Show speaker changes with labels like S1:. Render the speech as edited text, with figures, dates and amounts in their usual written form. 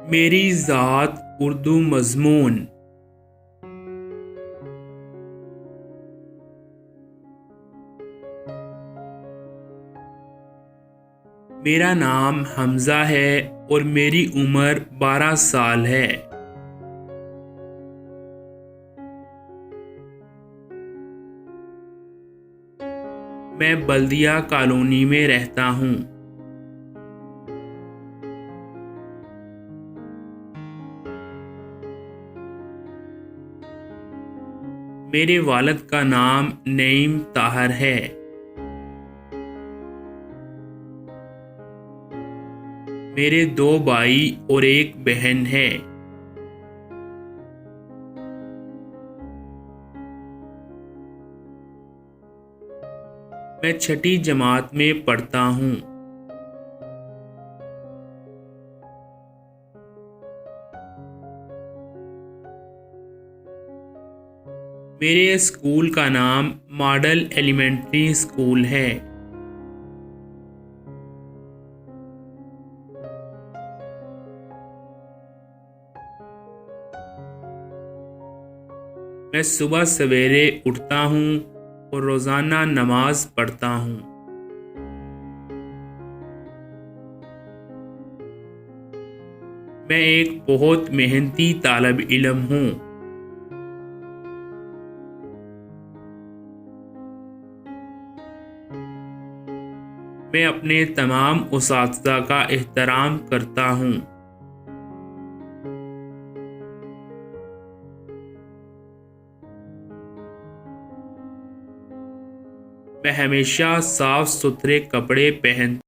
S1: मेरी ज़ात उर्दू मज़मून। मेरा नाम हमज़ा है और मेरी उम्र 12 साल है। मैं बल्दिया कॉलोनी में रहता हूँ। मेरे वालिद का नाम नईम ताहर है। मेरे 2 भाई और 1 बहन है। मैं छठी जमात में पढ़ता हूँ। मेरे स्कूल का नाम मॉडल एलिमेंट्री स्कूल है। मैं सुबह सवेरे उठता हूँ और रोज़ाना नमाज पढ़ता हूँ। मैं एक बहुत मेहनती तालिब इल्म हूँ। मैं अपने तमाम उस्ताज़ा का एहतराम करता हूँ। मैं हमेशा साफ सुथरे कपड़े पहन